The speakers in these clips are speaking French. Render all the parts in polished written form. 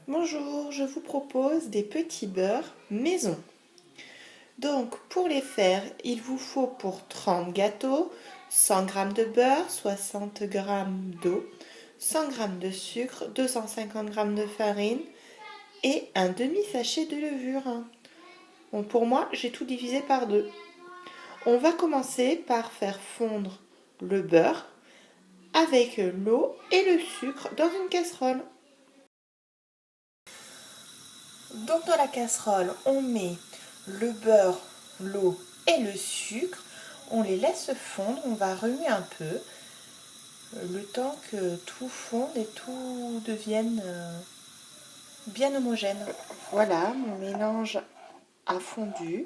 Bonjour, je vous propose des petits beurres maison. Donc pour les faire, il vous faut pour 30 gâteaux 100 g de beurre, 60 g d'eau, 100 g de sucre, 250 g de farine et un demi-sachet de levure. Bon, pour moi, j'ai tout divisé par deux. On va commencer par faire fondre le beurre avec l'eau et le sucre dans une casserole. Donc dans la casserole, on met le beurre, l'eau et le sucre. On les laisse fondre, on va remuer un peu le temps que tout fonde et tout devienne bien homogène. Voilà, mon mélange a fondu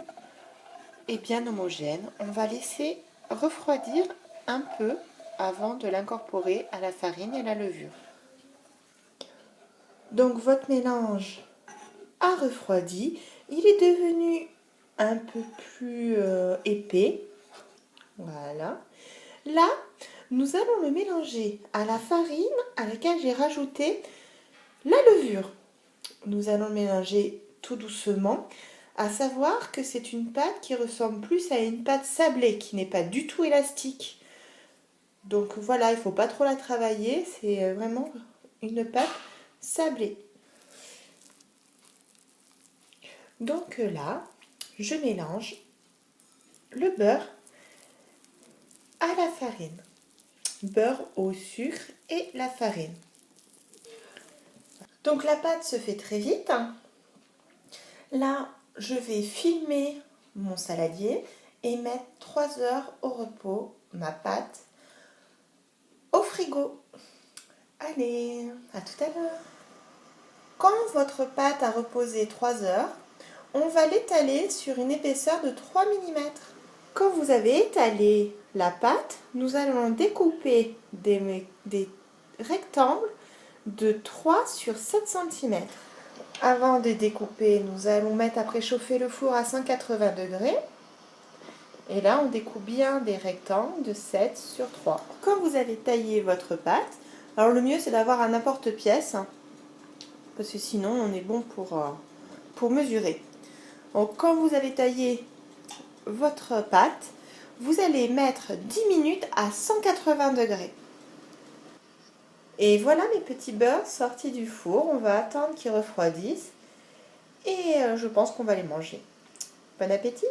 et bien homogène. On va laisser refroidir un peu avant de l'incorporer à la farine et la levure. Donc votre mélange a refroidi, il est devenu un peu plus épais. Voilà. Là, nous allons le mélanger à la farine à laquelle j'ai rajouté la levure. Nous allons le mélanger tout doucement, à savoir que c'est une pâte qui ressemble plus à une pâte sablée, qui n'est pas du tout élastique. Donc voilà, il ne faut pas trop la travailler, c'est vraiment une pâte sablée. Donc là, je mélange le beurre à la farine. Beurre au sucre et la farine. Donc la pâte se fait très vite. Là, je vais filmer mon saladier et mettre 3 heures au repos ma pâte au frigo. Allez, à tout à l'heure. Quand votre pâte a reposé 3 heures, on va l'étaler sur une épaisseur de 3 mm. Quand vous avez étalé la pâte, nous allons découper des rectangles de 3 sur 7 cm. Avant de découper, nous allons mettre à préchauffer le four à 180 degrés. Et là, on découpe bien des rectangles de 7 sur 3. Quand vous avez taillé votre pâte, alors le mieux c'est d'avoir un importe-pièce, parce que sinon on est bon pour mesurer. Donc quand vous avez taillé votre pâte, vous allez mettre 10 minutes à 180 degrés. Et voilà mes petits beurres sortis du four. On va attendre qu'ils refroidissent et je pense qu'on va les manger. Bon appétit!